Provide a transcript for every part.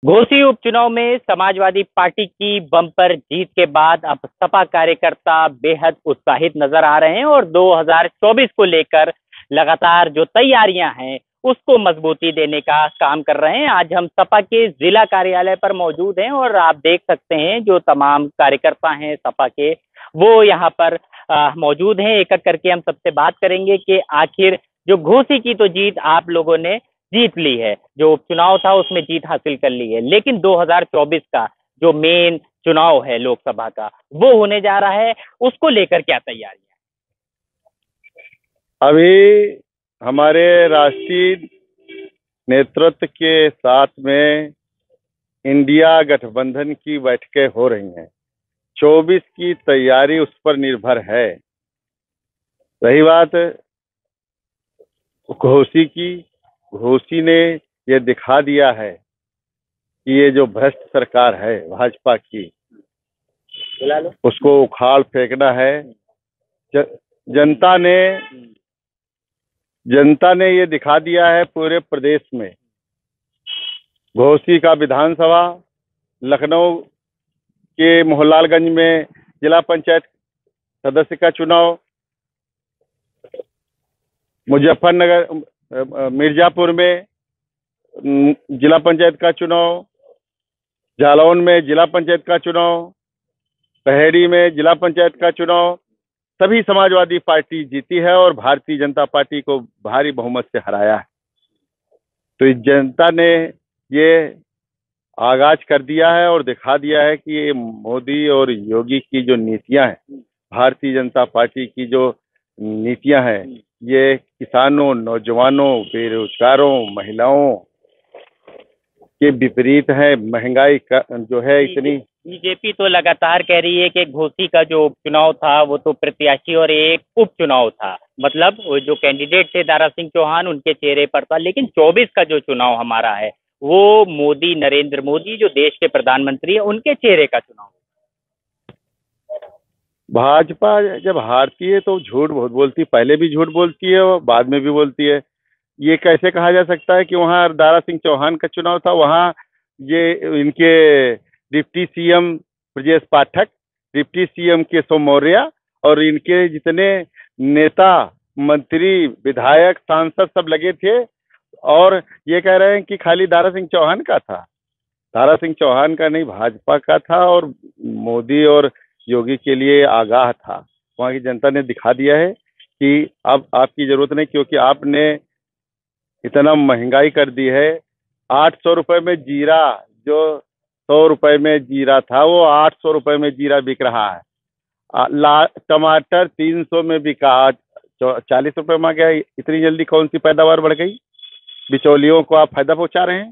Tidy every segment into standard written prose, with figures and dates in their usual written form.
घोसी उपचुनाव में समाजवादी पार्टी की बम्पर जीत के बाद अब सपा कार्यकर्ता बेहद उत्साहित नजर आ रहे हैं और 2024 को लेकर लगातार जो तैयारियां हैं उसको मजबूती देने का काम कर रहे हैं। आज हम सपा के जिला कार्यालय पर मौजूद हैं और आप देख सकते हैं जो तमाम कार्यकर्ता हैं सपा के वो यहाँ पर मौजूद हैं। एक एक करके हम सबसे बात करेंगे कि आखिर जो घोसी की तो जीत आप लोगों ने जीत ली है, जो उपचुनाव था उसमें जीत हासिल कर ली है, लेकिन 2024 का जो मेन चुनाव है लोकसभा का वो होने जा रहा है, उसको लेकर क्या तैयारी है? अभी हमारे राष्ट्रीय नेतृत्व के साथ में इंडिया गठबंधन की बैठकें हो रही हैं। 24 की तैयारी उस पर निर्भर है। रही बात घोसी की, घोसी ने ये दिखा दिया है कि ये जो भ्रष्ट सरकार है भाजपा की, उसको उखाड़ फेंकना है। जनता ने ये दिखा दिया है पूरे प्रदेश में। घोसी का विधानसभा, लखनऊ के मोहनलालगंज में जिला पंचायत सदस्य का चुनाव, मुजफ्फरनगर मिर्जापुर में जिला पंचायत का चुनाव, जालौन में जिला पंचायत का चुनाव, पहेड़ी में जिला पंचायत का चुनाव, सभी समाजवादी पार्टी जीती है और भारतीय जनता पार्टी को भारी बहुमत से हराया है। तो इस जनता ने ये आगाज कर दिया है और दिखा दिया है कि ये मोदी और योगी की जो नीतियां हैं, भारतीय जनता पार्टी की जो नीतियां हैं, ये किसानों, नौजवानों, बेरोजगारों, महिलाओं के विपरीत है। महंगाई का जो है इतनी। बीजेपी तो लगातार कह रही है कि घोसी का जो उपचुनाव था वो तो प्रत्याशी और एक उपचुनाव था, मतलब वो जो कैंडिडेट थे दारा सिंह चौहान उनके चेहरे पर था, लेकिन 24 का जो चुनाव हमारा है वो मोदी, नरेंद्र मोदी जो देश के प्रधानमंत्री है, उनके चेहरे का चुनाव। भाजपा जब हारती है तो झूठ बहुत बोलती है, पहले भी झूठ बोलती है और बाद में भी बोलती है। ये कैसे कहा जा सकता है कि वहाँ दारा सिंह चौहान का चुनाव था, वहाँ ये इनके deputy CM Brajesh Pathak, deputy CM Keshav Maurya और इनके जितने नेता, मंत्री, विधायक, सांसद सब लगे थे और ये कह रहे हैं कि खाली दारा सिंह चौहान का था। दारा सिंह चौहान का नहीं, भाजपा का था और मोदी और योगी के लिए आगाह था। वहाँ की जनता ने दिखा दिया है कि अब आपकी जरूरत नहीं, क्योंकि आपने इतना महंगाई कर दी है। 800 रुपए में जीरा, जो 100 रुपए में जीरा था वो 800 रुपए में जीरा बिक रहा है। टमाटर 300 में बिका, 40 रुपए में गया। इतनी जल्दी कौन सी पैदावार बढ़ गई? बिचौलियों को आप फायदा पहुंचा रहे हैं।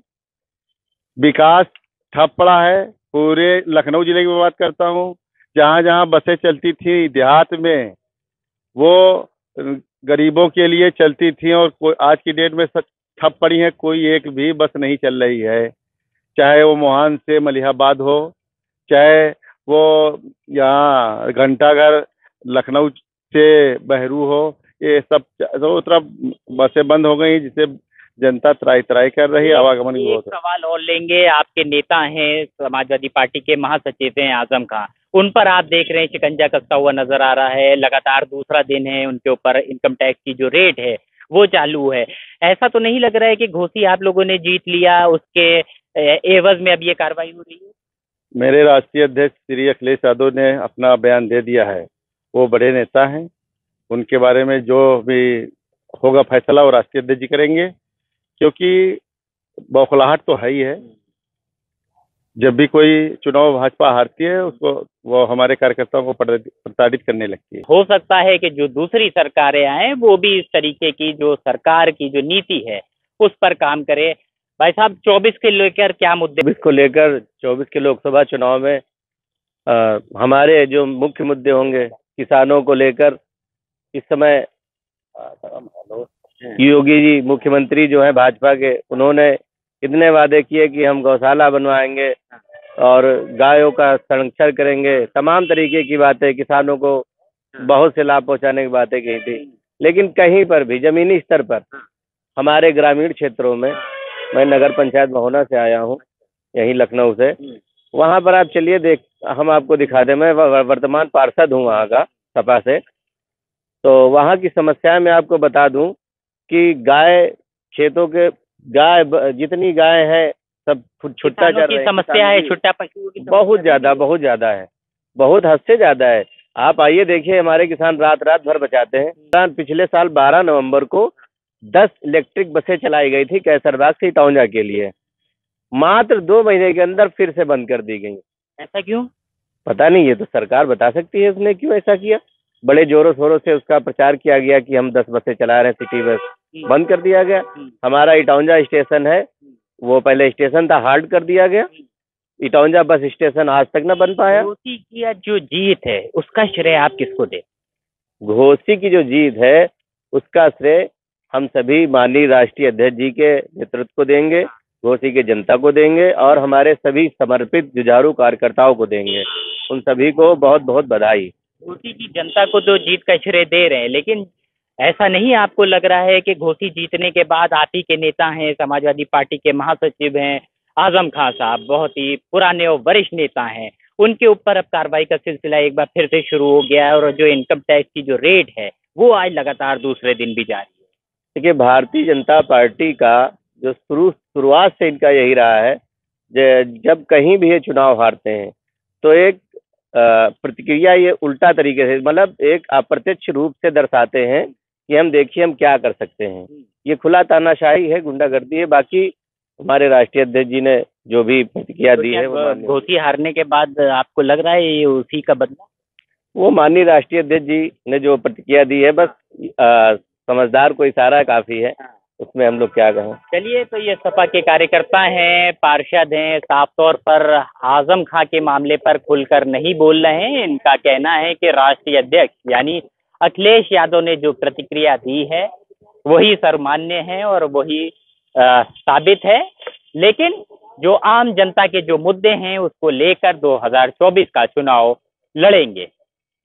विकास ठप पड़ा है। पूरे लखनऊ जिले की बात करता हूँ, जहाँ जहाँ बसें चलती थी देहात में, वो गरीबों के लिए चलती थी और आज की डेट में ठप पड़ी है। कोई एक भी बस नहीं चल रही है, चाहे वो मोहान से मलिहाबाद हो, चाहे वो यहाँ घंटाघर लखनऊ से बहरू हो, ये सब तो तरफ बसें बंद हो गई, जिससे जनता त्राई त्राई कर रही है। आवागमन की बहुत सवाल और लेंगे। आपके नेता हैं समाजवादी पार्टी के महासचिव हैं आजम खां, उन पर आप देख रहे हैं शिकंजा कसता हुआ नजर आ रहा है। लगातार दूसरा दिन है उनके ऊपर इनकम टैक्स की जो रेट है वो चालू है। ऐसा तो नहीं लग रहा है कि घोसी आप लोगों ने जीत लिया, उसके एवज में अब ये कार्रवाई हो रही है? मेरे राष्ट्रीय अध्यक्ष श्री अखिलेश यादव ने अपना बयान दे दिया है। वो बड़े नेता हैं, उनके बारे में जो भी होगा फैसला वो राष्ट्रीय अध्यक्ष जी करेंगे, क्योंकि बौखलाहट तो है ही है। जब भी कोई चुनाव भाजपा हारती है उसको वो हमारे कार्यकर्ताओं को प्रताड़ित करने लगती है। हो सकता है कि जो दूसरी सरकारें आए वो भी इस तरीके की जो सरकार की जो नीति है उस पर काम करे। भाई साहब, 24 के लेकर क्या मुद्दे? 24 को लेकर 24 के लोकसभा चुनाव में हमारे जो मुख्य मुद्दे होंगे, किसानों को लेकर इस समय योगी जी मुख्यमंत्री जो है भाजपा के, उन्होंने इतने वादे किए कि हम गौशाला बनवाएंगे और गायों का संरक्षण करेंगे। तमाम तरीके की बातें, किसानों को बहुत से लाभ पहुंचाने की बातें कही थी, लेकिन कहीं पर भी जमीनी स्तर पर हमारे ग्रामीण क्षेत्रों में, मैं नगर पंचायत महोना से आया हूं, यहीं लखनऊ से। वहाँ पर आप चलिए, हम आपको दिखा दें। मैं वर्तमान पार्षद हूँ वहाँ का, सपा से। तो वहाँ की समस्या मैं आपको बता दूं कि खेतों के जितनी गाय हैं सब छुट्टा चर रहे हैं। समस्या है छुट्टा पशुओं की, बहुत ज्यादा है, बहुत हद से ज्यादा है। आप आइए देखिए, हमारे किसान रात भर बचाते हैं। पिछले साल 12 नवंबर को 10 इलेक्ट्रिक बसें चलाई गई थी कैसरबाग से इटौंजा के लिए। मात्र 2 महीने के अंदर फिर से बंद कर दी गई। ऐसा क्यों? पता नहीं, ये तो सरकार बता सकती है उसने क्यों ऐसा किया। बड़े जोरों शोरों से उसका प्रचार किया गया कि हम 10 बसें चला रहे हैं, सिटी बस, बंद कर दिया गया। हमारा इटौंजा स्टेशन है, वो पहले स्टेशन था, हाल्ट कर दिया गया। इटौंजा बस स्टेशन आज तक न बन पाया। घोसी की जो जीत है उसका श्रेय आप किसको दे? घोसी की जो जीत है उसका श्रेय हम सभी माननीय राष्ट्रीय अध्यक्ष जी के नेतृत्व को देंगे, घोसी के जनता को देंगे और हमारे सभी समर्पित जुझारू कार्यकर्ताओं को देंगे। उन सभी को बहुत बहुत बधाई। घोसी की जनता को तो जीत का श्रेय दे रहे हैं, लेकिन ऐसा नहीं आपको लग रहा है कि घोसी जीतने के बाद आप ही के नेता हैं, समाजवादी पार्टी के महासचिव हैं आजम खान साहब, बहुत ही पुराने और वरिष्ठ नेता हैं, उनके ऊपर अब कार्रवाई का सिलसिला एक बार फिर से शुरू हो गया है और जो इनकम टैक्स की जो रेट है वो आज लगातार दूसरे दिन भी जारी है? देखिए, भारतीय जनता पार्टी का जो शुरुआत से इनका यही रहा है, जब कहीं भी ये चुनाव हारते हैं तो एक प्रतिक्रिया ये उल्टा तरीके से, मतलब एक अप्रत्यक्ष रूप से दर्शाते हैं कि हम देखिए हम क्या कर सकते हैं। ये खुला तानाशाही है, गुंडागर्दी है। बाकी हमारे राष्ट्रीय अध्यक्ष जी ने जो भी प्रतिक्रिया दी है, घोसी हारने के बाद आपको लग रहा है ये उसी का बदला? वो माननीय राष्ट्रीय अध्यक्ष जी ने जो प्रतिक्रिया दी है, बस समझदार को इशारा काफी है, उसमें हम लोग क्या कहें। चलिए, तो ये सपा के कार्यकर्ता हैं, पार्षद हैं, साफ तौर पर आजम खां के मामले पर खुलकर नहीं बोल रहे हैं। इनका कहना है कि राष्ट्रीय अध्यक्ष यानी अखिलेश यादव ने जो प्रतिक्रिया दी है वही सर्वमान्य है और वही साबित है, लेकिन जो आम जनता के जो मुद्दे हैं उसको लेकर 2024 का चुनाव लड़ेंगे।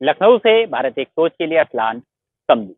लखनऊ से भारत एक सोच के लिए असलान समझू।